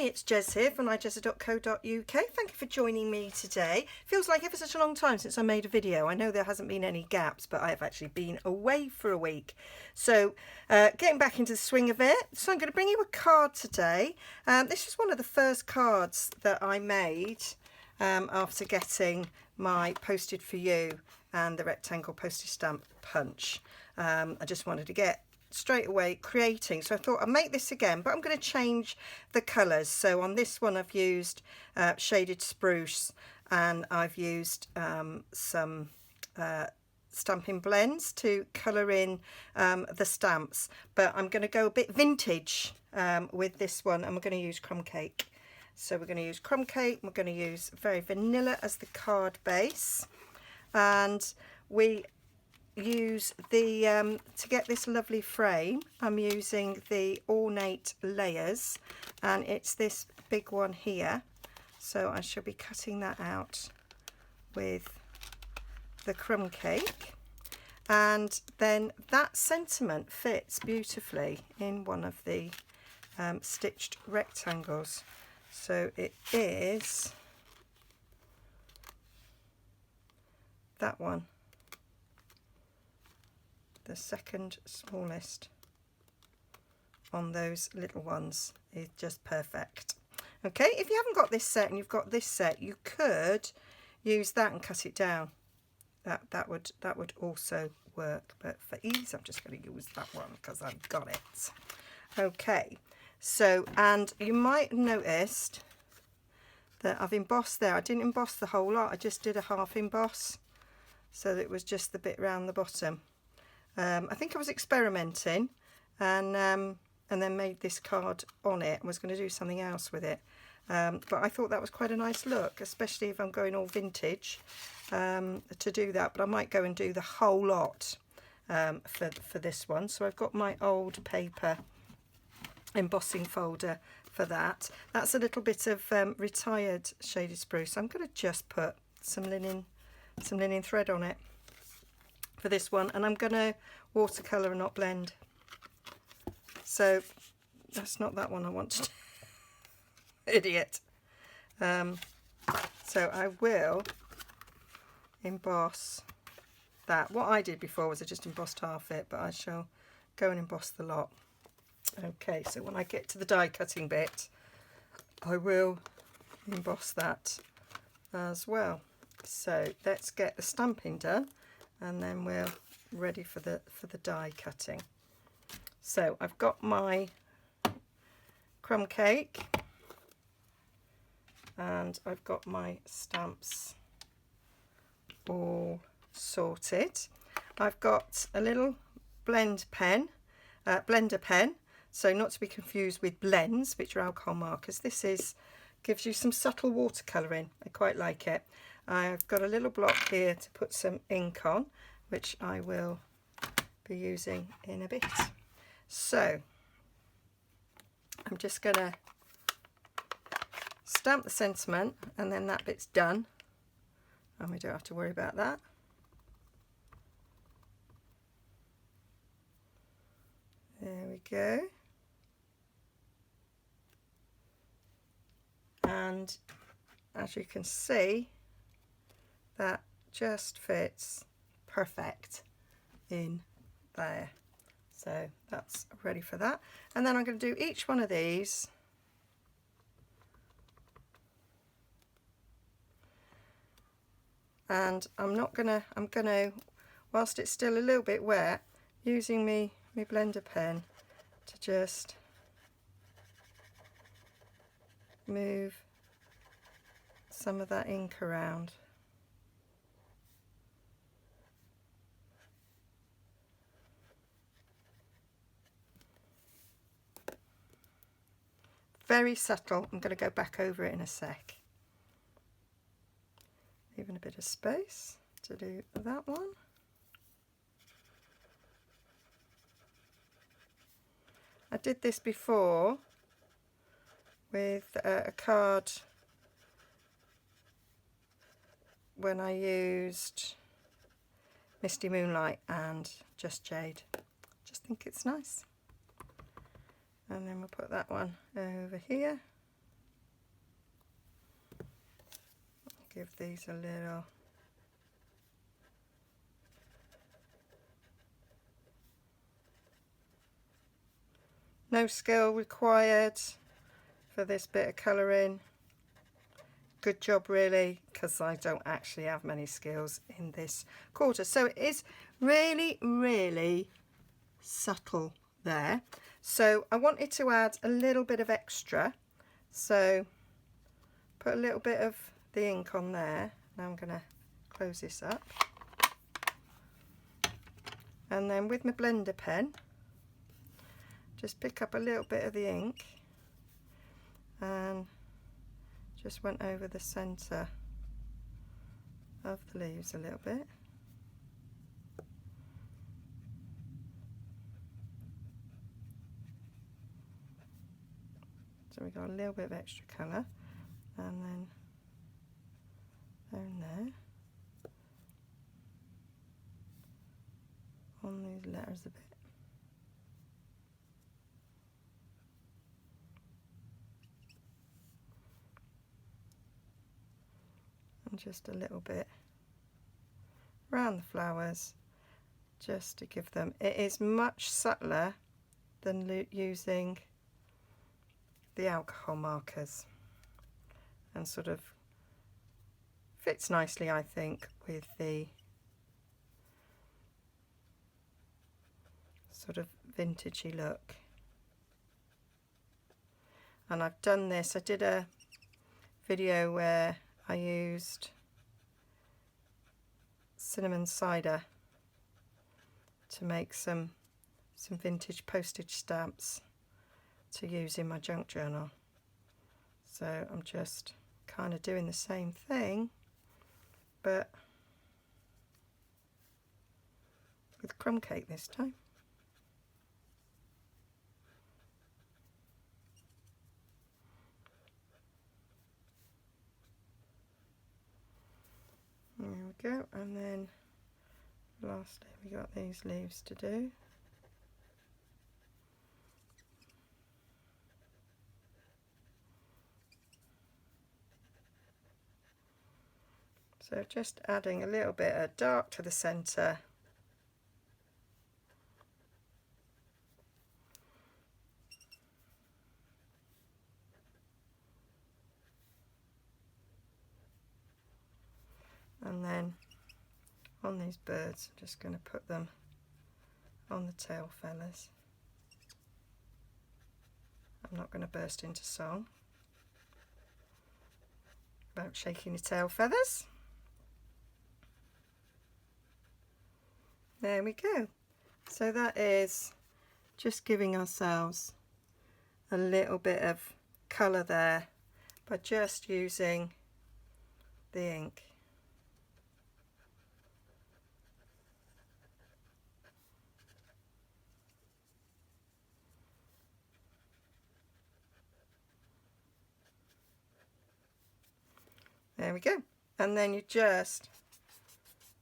Hi, it's Jez here from Nigezza.co.uk. Thank you for joining me today. Feels like ever such a long time since I made a video. I know there hasn't been any gaps, but I've actually been away for a week. So getting back into the swing of it. So I'm going to bring you a card today. This is one of the first cards that I made after getting my Posted For You and the rectangle postage stamp punch. I just wanted to get straight away creating, so I thought I'd make this again, but I'm going to change the colours. So on this one I've used shaded spruce, and I've used some stamping blends to colour in the stamps, but I'm going to go a bit vintage with this one, and we're going to use crumb cake. So we're going to use crumb cake, we're going to use very vanilla as the card base, and we use the to get this lovely frame, I'm using the ornate layers, and it's this big one here, so I shall be cutting that out with the crumb cake, and then that sentiment fits beautifully in one of the stitched rectangles. So it is that one, the second smallest on those little ones, is just perfect. Okay, if you haven't got this set and you've got this set, you could use that and cut it down. That would also work, but for ease I'm just going to use that one because I've got it. Okay, so, and you might have noticed that I've embossed there. I didn't emboss the whole lot, I just did a half emboss, so that it was just the bit round the bottom. I think I was experimenting, and then made this card on it. I was going to do something else with it, but I thought that was quite a nice look, especially if I'm going all vintage, to do that. But I might go and do the whole lot for this one. So I've got my old paper embossing folder for that. That's a little bit of retired shaded spruce. I'm going to just put some linen thread on it for this one, and I'm going to watercolour and not blend. So that's not that one I want to do. Idiot. So I will emboss that. What I did before was I just embossed half it, but I shall go and emboss the lot. Okay, so when I get to the die cutting bit, I will emboss that as well. So let's get the stamping done, and then we're ready for the die cutting. So I've got my crumb cake, and I've got my stamps all sorted. I've got a little blender pen, so not to be confused with blends, which are alcohol markers. This gives you some subtle watercolouring. I quite like it. I've got a little block here to put some ink on, which I will be using in a bit. So I'm just going to stamp the sentiment, and then that bit's done, and we don't have to worry about that. There we go. And as you can see, that just fits perfect in there. So that's ready for that. And then I'm going to do each one of these and I'm going to, whilst it's still a little bit wet, using my blender pen to just move some of that ink around. Very subtle. I'm going to go back over it in a sec. Leaving a bit of space to do that one. I did this before with a card when I used Misty Moonlight and Just Jade. Just think it's nice. And then we'll put that one over here. give these a little no skill required for this bit of colouring. Good job really, because I don't actually have many skills in this quarter. So it is really, really subtle there. So I wanted to add a little bit of extra. So put a little bit of the ink on there. Now I'm going to close this up. And then with my blender pen, just pick up a little bit of the ink and just went over the centre of the leaves a little bit. So we got a little bit of extra colour, and then down there on these letters a bit. And just a little bit around the flowers, just to give them, it is much subtler than using the alcohol markers, and sort of fits nicely, I think, with the sort of vintagey look. And I've done this, I did a video where I used cinnamon cider to make some vintage postage stamps to use in my junk journal. So I'm just kind of doing the same thing, but with crumb cake this time. There we go, and then lastly we got these leaves to do. So just adding a little bit of dark to the centre, and then on these birds I'm just going to put them on the tail feathers. I'm not going to burst into song about shaking your tail feathers. There we go. So that is just giving ourselves a little bit of colour there by just using the ink. There we go. And then you just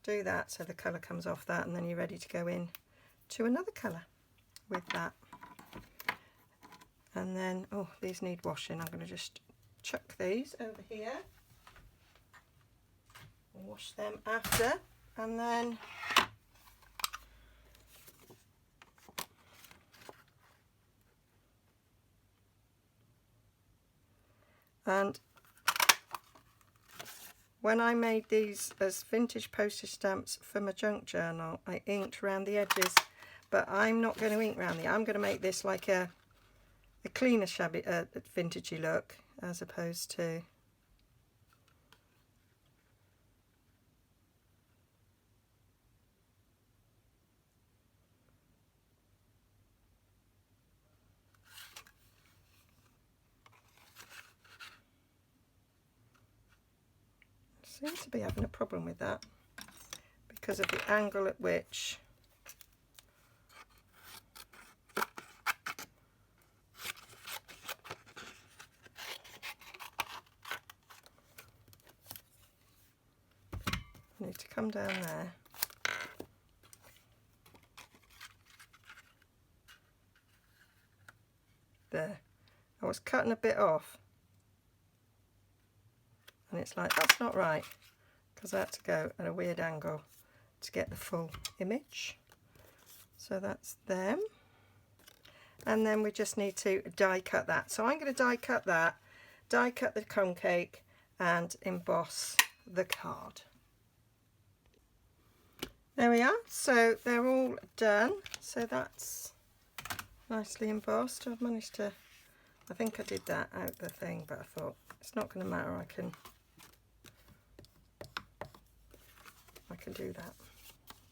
do that so the colour comes off that, and then you're ready to go in to another colour with that. And then, oh, these need washing. I'm going to just chuck these over here, wash them after, and then when I made these as vintage postage stamps for my junk journal, I inked around the edges, but I'm not going to ink around I'm going to make this like a cleaner, shabby, vintagey look, as opposed to seem to be having a problem with that because of the angle at which I need to come down there. There. I was cutting a bit off, and it's like, that's not right, because I had to go at a weird angle to get the full image. So that's them. And then we just need to die cut that. So I'm going to die cut that, die cut the crumb cake, and emboss the card. There we are. So they're all done. So that's nicely embossed. I've managed to, I think I did that out the thing, but I thought it's not going to matter. I can do that.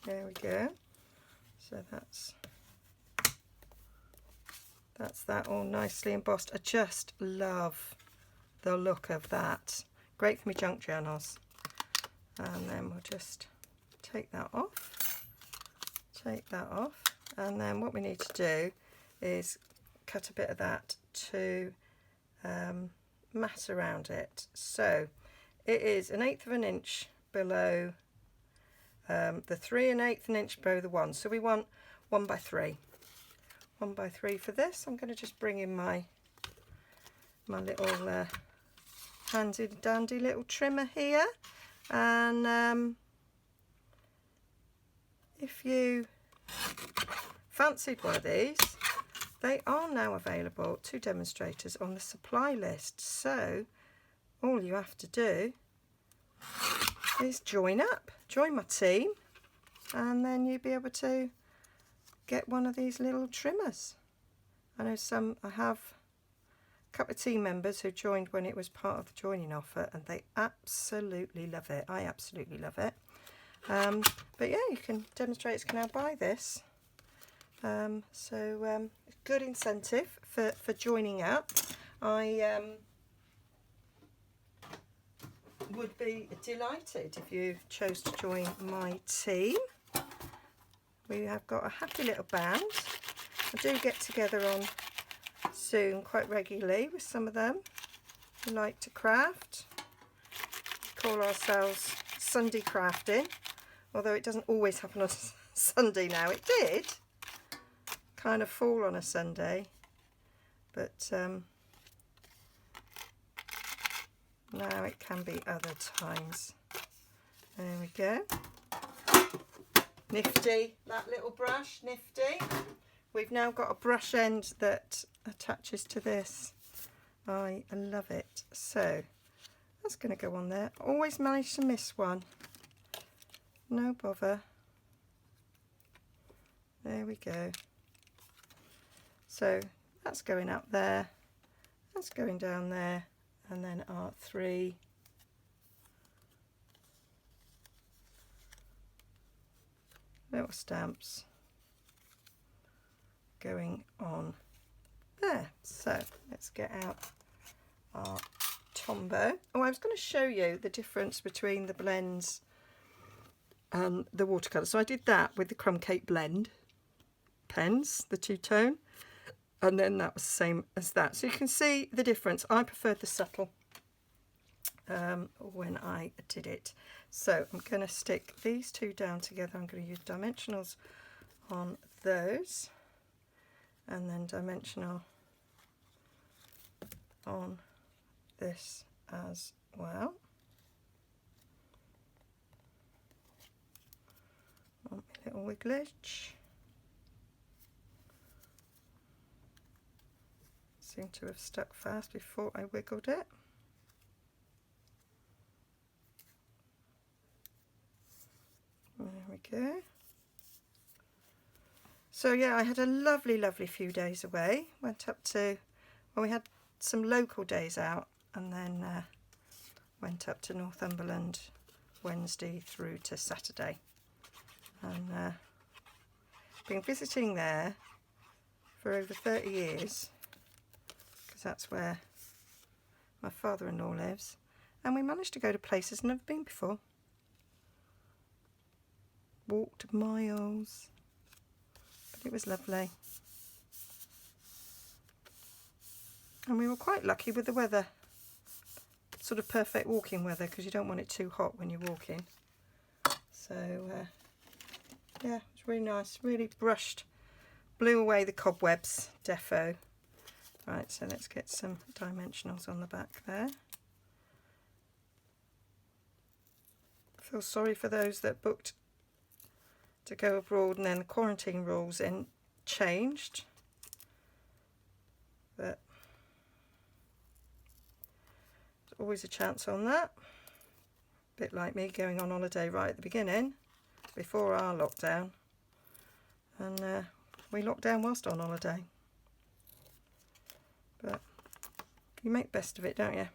There we go. So that's that all nicely embossed. I just love the look of that. Great for my junk journals. And then we'll just take that off. Take that off. And then what we need to do is cut a bit of that to mat around it. So it is 1/8 of an inch below the 3 1/8 inch below the 1. So we want 1 by 3. 1 by 3 for this. I'm going to just bring in my little handy dandy little trimmer here, and if you fancied one of these, they are now available to demonstrators on the supply list. So all you have to do is join up, join my team, and then you'll be able to get one of these little trimmers. I know I have a couple of team members who joined when it was part of the joining offer, and they absolutely love it. I absolutely love it. But yeah, demonstrators can now buy this. Good incentive for joining up. I would be delighted if you chose to join my team. We have got a happy little band. I do get together on Zoom quite regularly with some of them who like to craft. We call ourselves Sunday Crafting, although it doesn't always happen on Sunday now. It did kind of fall on a Sunday, but now it can be other times. There we go. Nifty, that little brush, nifty. We've now got a brush end that attaches to this. I love it. So that's going to go on there. Always manage to miss one. No bother. There we go. So that's going up there. That's going down there. And then our 3 little stamps going on there. So let's get out our Tombow. Oh, I was going to show you the difference between the blends and the watercolour. So I did that with the Crumb Cake blend pens, the two-tone, and then that was the same as that. So you can see the difference. I preferred the subtle when I did it. So I'm going to stick these two down together. I'm going to use dimensionals on those, and then dimensional on this as well. Want my little wigglage. Seemed to have stuck fast before I wiggled it. There we go. So yeah, I had a lovely few days away. Went up to, well, we had some local days out, and then went up to Northumberland Wednesday through to Saturday, and been visiting there for over 30 years, because that's where my father-in-law lives, and we managed to go to places I've never been before. Walked miles, but it was lovely, and we were quite lucky with the weather. Sort of perfect walking weather, because you don't want it too hot when you're walking. So yeah, it's really nice, really brushed, blew away the cobwebs, defo. Right, so let's get some dimensionals on the back there. feel sorry for those that booked to go abroad and then the quarantine rules changed. But there's always a chance on that. A bit like me going on holiday right at the beginning, before our lockdown. And we locked down whilst on holiday. But you make the best of it, don't you?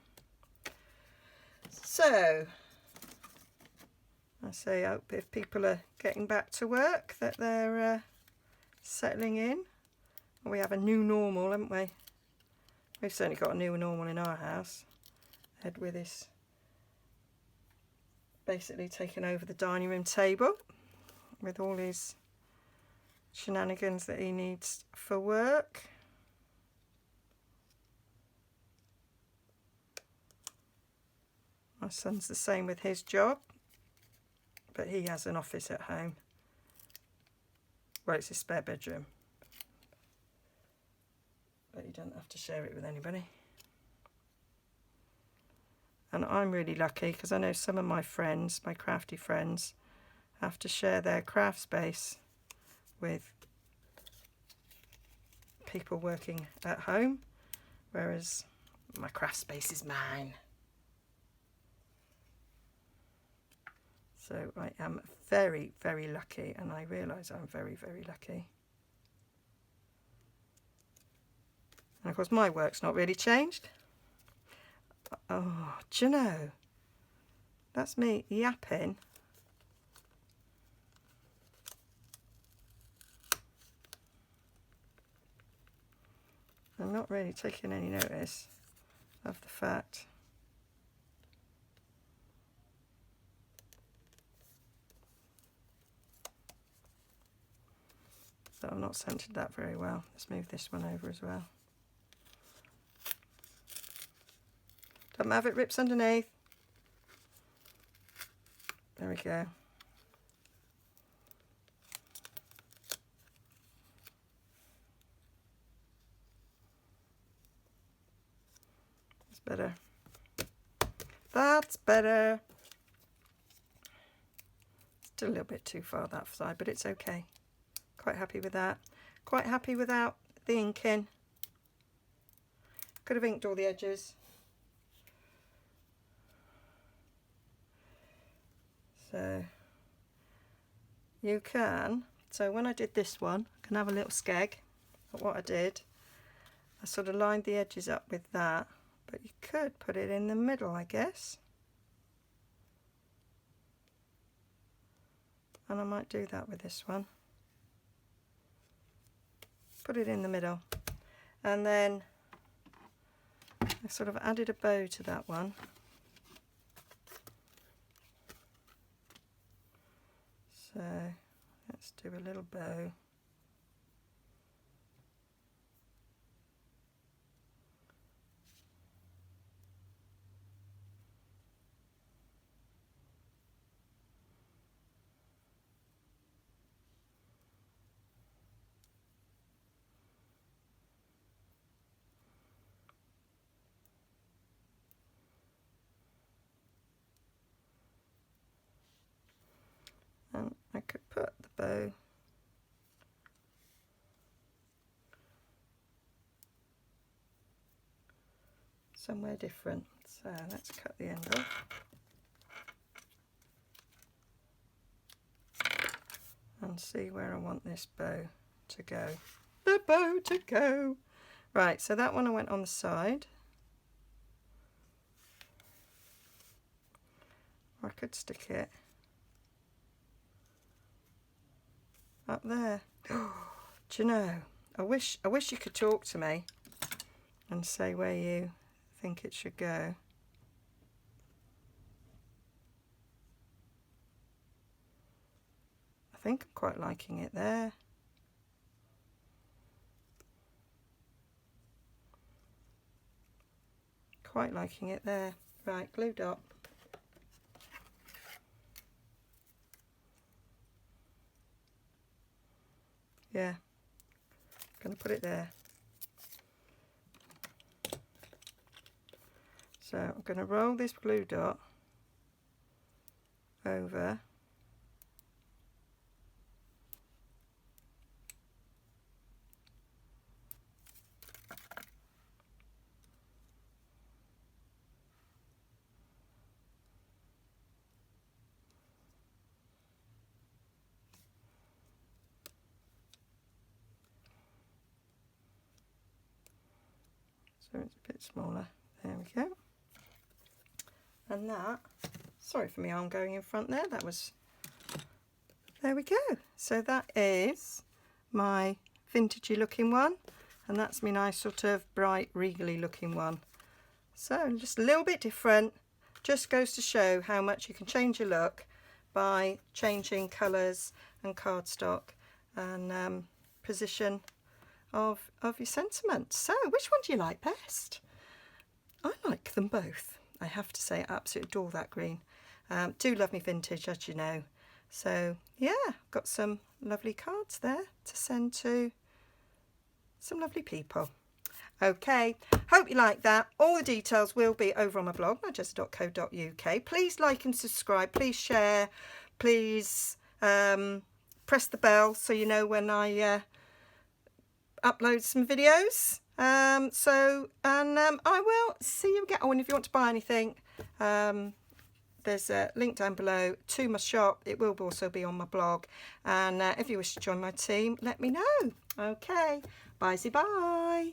So, I say, I hope if people are getting back to work that they're settling in. We have a new normal, haven't we? We've certainly got a new normal in our house. Ed with his basically taken over the dining room table with all his shenanigans that he needs for work. My son's the same with his job, but he has an office at home. Well, it's his spare bedroom, but you don't have to share it with anybody. And I'm really lucky because I know some of my friends, my crafty friends, have to share their craft space with people working at home, whereas my craft space is mine. So I am very, very lucky, and I realise I'm very, very lucky. And of course my work's not really changed. Oh, do you know, that's me yapping. I'm not really taking any notice of the fact that I've not centred that very well. Let's move this one over as well. Don't have it rips underneath. There we go. That's better. That's better. Still a little bit too far that side, but it's okay. Quite happy with that. Quite happy without the inking. Could have inked all the edges. So you can, so when I did this one, I can have a little skeg at what I did. I sort of lined the edges up with that, but you could put it in the middle, I guess. And I might do that with this one. Put it in the middle. And then I sort of added a bow to that one. So let's do a little bow. And I could put the bow somewhere different. So let's cut the end off. And see where I want this bow to go. The bow to go. Right, so that one I went on the side. Or I could stick it up there. Do you know, I wish you could talk to me and say where you think it should go. I think I'm quite liking it there. Quite liking it there. Right, glue dot. Yeah, gonna put it there. So I'm gonna roll this glue dot over so it's a bit smaller. There we go. And that, sorry for me arm going in front there, that was, there we go. So that is my vintagey looking one, and that's my nice sort of bright regally looking one. So just a little bit different, just goes to show how much you can change your look by changing colours and cardstock and position of your sentiments. So which one do you like best? I like them both. I have to say, I absolutely adore that green. Do love me vintage, as you know. So yeah, got some lovely cards there to send to some lovely people. Okay, hope you like that. All the details will be over on my blog, nigezza.co.uk. Please like and subscribe. Please share. Please press the bell so you know when I upload some videos. I will see you again. Oh, and if you want to buy anything, there's a link down below to my shop. It will also be on my blog. And if you wish to join my team, let me know. Okay, bye.